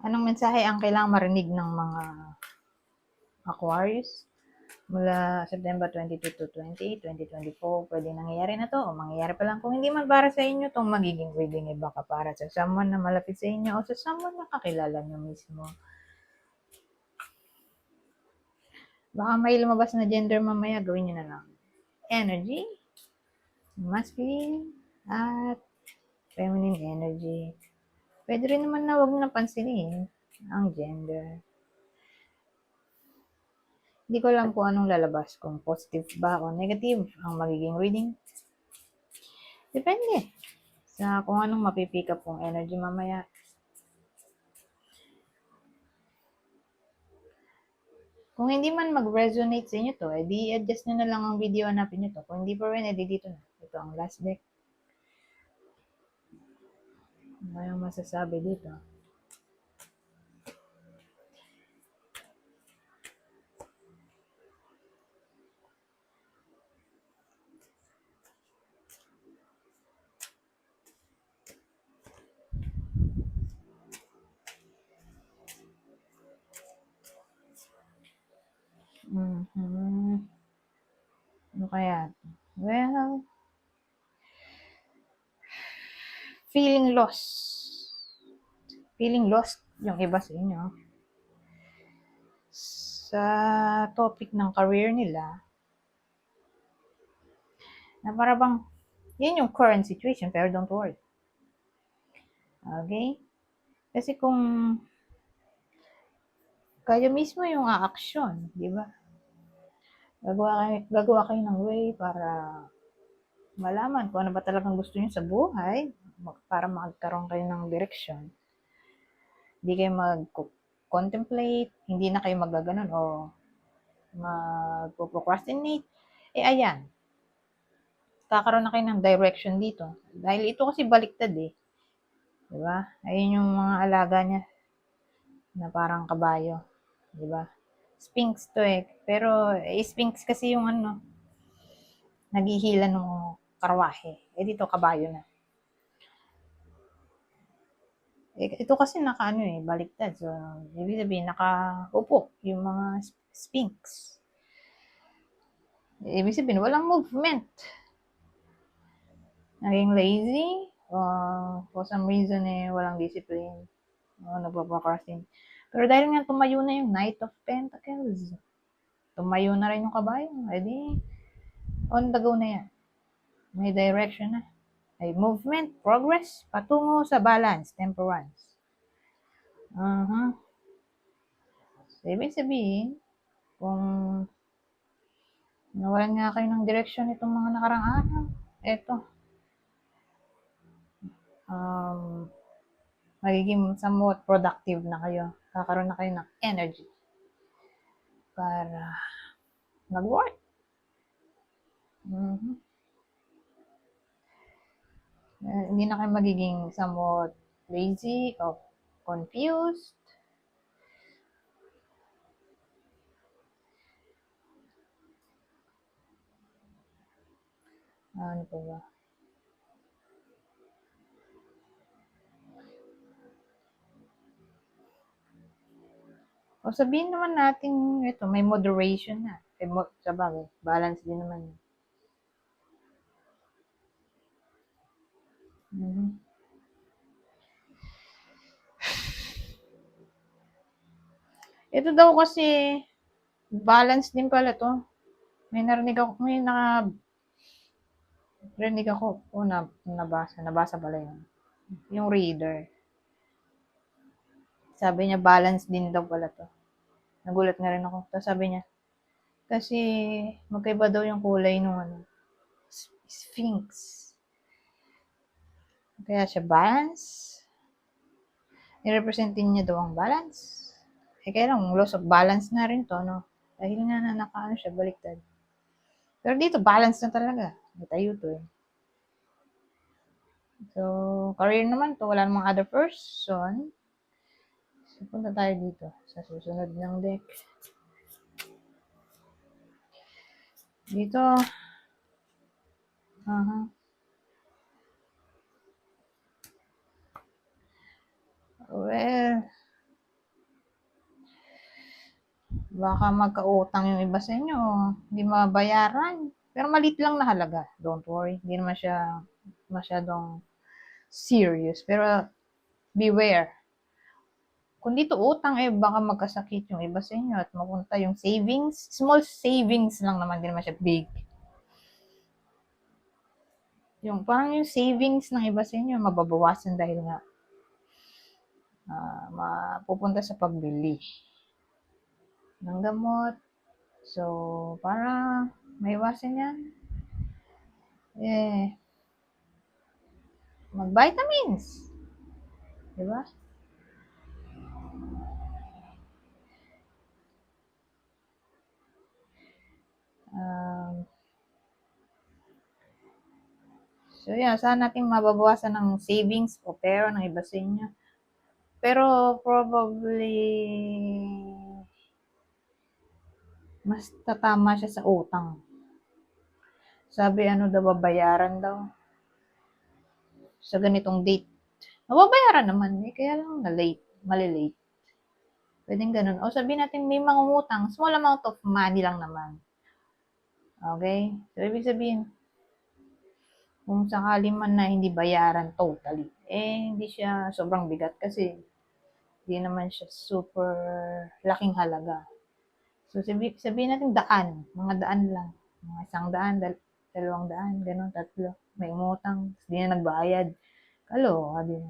Anong mensahe ang kailangang marinig ng mga Aquarius mula September 22 to 20, 2024? Pwede nangyayari na to o mangyayari pa lang. Kung hindi man para sa inyo itong magiging reading, iba ka para sa someone na malapit sa inyo o sa someone na kakilala nyo mismo. Baka may lumabas na gender mamaya, gawin nyo na lang. Energy, masculine, at feminine energy. Pwede rin naman na huwag na pansinin ang gender. Hindi ko alam kung anong lalabas, kung positive ba o negative ang magiging reading. Depende sa kung anong mapipick up kong energy mamaya. Kung hindi man mag-resonate sa inyo to, edi adjust nyo na lang ang video, hanapin nyo to. Kung hindi pa rin, edi dito na. Ito ang last deck. Ano kayang masasabi dito? Ano kaya? Well, feeling lost. Feeling lost yung iba sa inyo. Sa topic ng career nila, na para bang, yun yung current situation, pero don't worry. Okay? Kasi kung kayo mismo yung aaksyon, di ba? Gagawa kayo ng way para malaman kung ano ba talagang gusto niyo sa buhay, para magkaroon kayo ng direksyon. Hindi kayo mag-contemplate, hindi na kayo magaganon o mag-procrastinate. Ayan. Kakaroon na kayo ng direction dito. Dahil ito kasi baliktad eh. Diba? Ayun yung mga alaga niya na parang kabayo. Diba? Sphinx to eh. Pero Sphinx kasi yung naghihila ng karwahe. Dito kabayo na. Ito kasi baliktad. So, ibig sabihin, nakaupo yung mga Sphinx. Ibig sabihin, walang movement. Naging lazy, for some reason walang discipline, nagpaprocrastinate. Pero dahil nga tumayo na yung Knight of Pentacles, tumayo na rin yung kabayo, edi on the go na yan. May direction na. May movement, progress, patungo sa balance, temperance. So, ibig sabihin, kung nawalan nga kayo ng direksyon itong mga nakarang araw, eto, magiging somewhat productive na kayo. Kakaroon na kayo ng energy para mag-work. Hindi na kayo magiging somewhat lazy o confused. Ano po ba? O sabihin naman natin, ito, may moderation na. Sabagay, balance din naman. Ito daw kasi, balance din pala to. May narinig ako, nabasa pala yun. Yung reader. Sabi niya, balance din daw pala to. Nagulat nga rin ako. Tapos sabi niya, kasi magkaiba daw yung kulay nung Sphinx. Kaya siya balance. I-representin niya daw ang balance. Kaya lang, loss of balance na rin to, no? Dahil nga siya, baliktad. Pero dito, balance na talaga. May tayo to eh. So, career naman to, wala namang other person. So, punta tayo dito sa susunod ng deck. Dito, well, Baka magkautang yung iba sa inyo, hindi mabayaran. Pero maliit lang na halaga. Don't worry. Hindi naman siya masyadong serious. Pero beware. Kung dito utang, baka magkasakit yung iba sa inyo at mapunta yung savings. Small savings lang naman, din naman siya big. Yung parang yung savings ng iba sa inyo, mababawasan dahil nga mapupunta sa pagbili ng gamot. So, para maiwasan yan, mag-vitamins. Diba? So, yan. Sana natin mababawasan ng savings o pera ng iba sa inyo. Pero, probably, mas tatama siya sa utang. Sabi, daw, babayaran daw. Sa ganitong date. Mababayaran naman, kaya lang na-late. Malilate. Pwedeng ganun. O sabihin natin may mangungutang, small amount of money lang naman. Okay? So, ibig sabihin, kung sakali man na hindi bayaran totally, hindi siya sobrang bigat kasi hindi naman siya super laking halaga. So, sabihin natin daan, mga daan lang. Mga 100, 200, ganun, 3. May umutang, hindi na nagbayad. Kaloka din.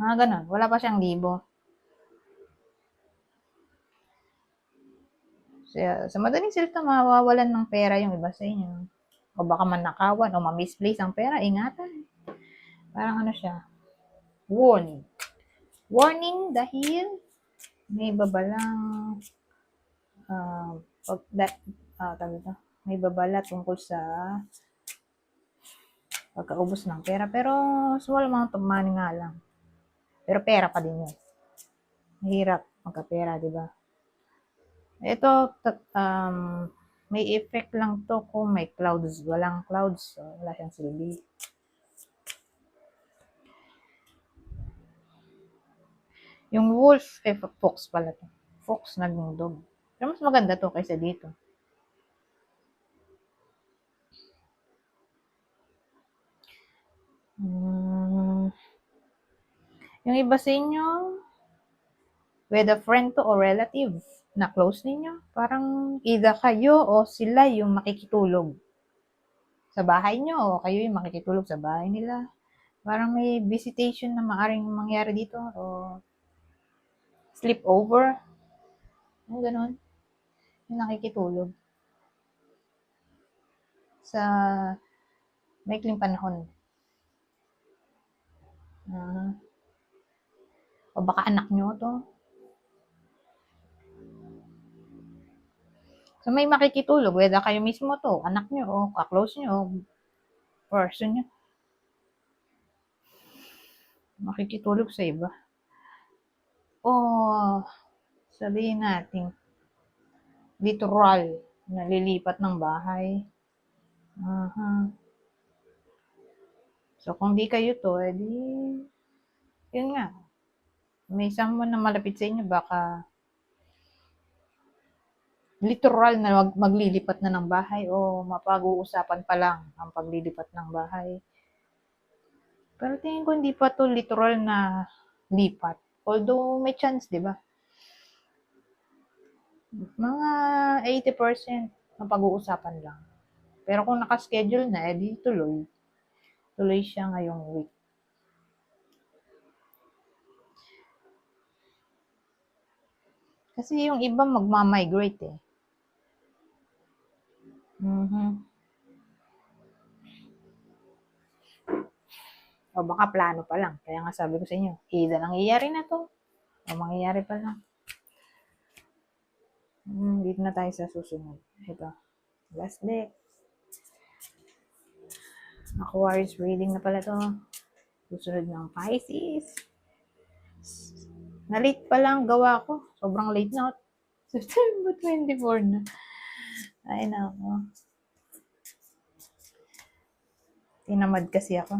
Mga ganun, wala pa siyang libo. Sa madaling salita, mawawalan ng pera yung iba sa inyo. O baka manakawan o ma-misplace ang pera, ingatan. Parang siya, warning. Warning dahil may babalang may babala tungkol sa pagkaubos ng pera. Pero small amount of money nga lang. Pero pera pa din yun. Mahirap magkapera, di ba? Ito, may effect lang to kung may clouds. Walang clouds, so wala siyang silbi. Yung wolf, fox pala to. Fox naging dog. Pero mas maganda to kaysa dito. Yung iba sa inyo, with a friend to or relative na close ninyo, parang either kayo o sila yung makikitulog sa bahay nyo o kayo yung makikitulog sa bahay nila. Parang may visitation na maaring mangyari dito o sleep over. Yung ganun. Yung nakikitulog. Sa maikling panahon. O baka anak nyo to. So may makikitulog, whether kayo mismo to, anak nyo o kaklose nyo o person nyo. Makikitulog sa iba. O sabihin natin, literal, nalilipat ng bahay. So, kung di kayo to, yun nga. May someone na malapit sa inyo, baka literal na maglilipat na ng bahay o mapag-uusapan pa lang ang paglilipat ng bahay. Pero tingin ko hindi pa to literal na lipat. Although may chance, di ba? Mga 80% mapag-uusapan lang. Pero kung nakaschedule na, di tuloy. Tuloy siya ngayong week. Kasi yung iba magmamigrate eh. O baka plano pa lang. Kaya nga sabi ko sa inyo, either nangyayari na to, o mangyayari pa lang. Dito na tayo sa susunod. Ito. Last deck. Aquarius reading na pala to. Susunod ng Pisces. Na-late pa lang gawa ko. Sobrang late na. September 24 na. Ay, nako. Tinamad kasi ako.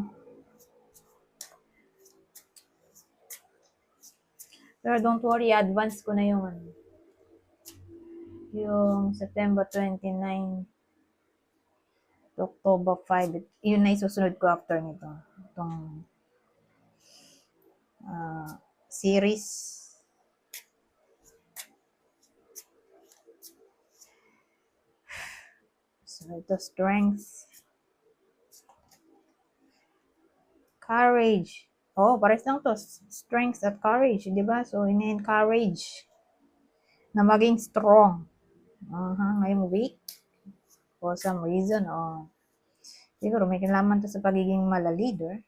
Pero don't worry, advance ko na yung ano, yung September 29 to October 5. Yun na isusunod ko after nito. Itong series. So, ito, strength. Courage. Oh, pares lang to. Strength at courage, di ba? So, in-encourage na maging strong. Ngayong week. For some reason, siguro may kinalaman to sa pagiging mala-leader.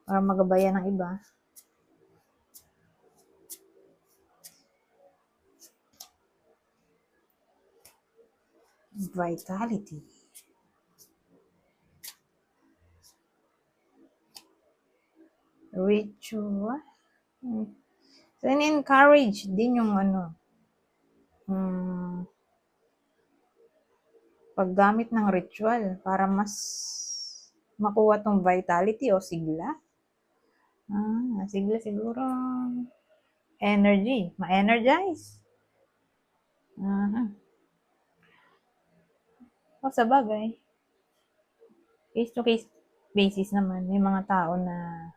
Para magabayan ng iba. Vitality. Ritual. So, in-encourage din yung paggamit ng ritual para mas makuha tong vitality o sigla. Sigla siguro. Energy. Ma-energize. O sa bagay, case to case basis naman, may mga tao na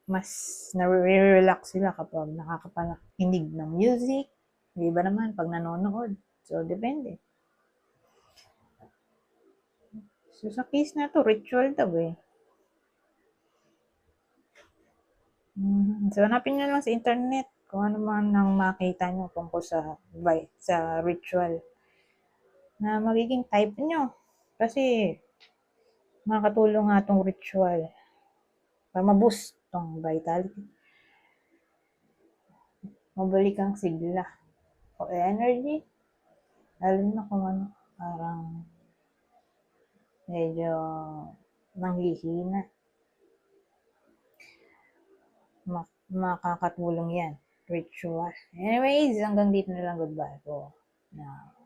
mas na-relax sila kapag nakakapakinig ng music. Di ba naman pag nanonood? So, depende. So, sa case na to, ritual daw eh. So, hanapin nyo lang sa internet kung ano man ang makita nyo tungkol sa ritual na magiging type nyo. Kasi, makakatulong nga itong ritual para ma-boost itong vitality. Mabalik ang sigla o energy. Alam na kung ano, parang medyo nanghihina. Makakatulong yan. Ritual. Anyways, hanggang dito na lang. Goodbye po. Now.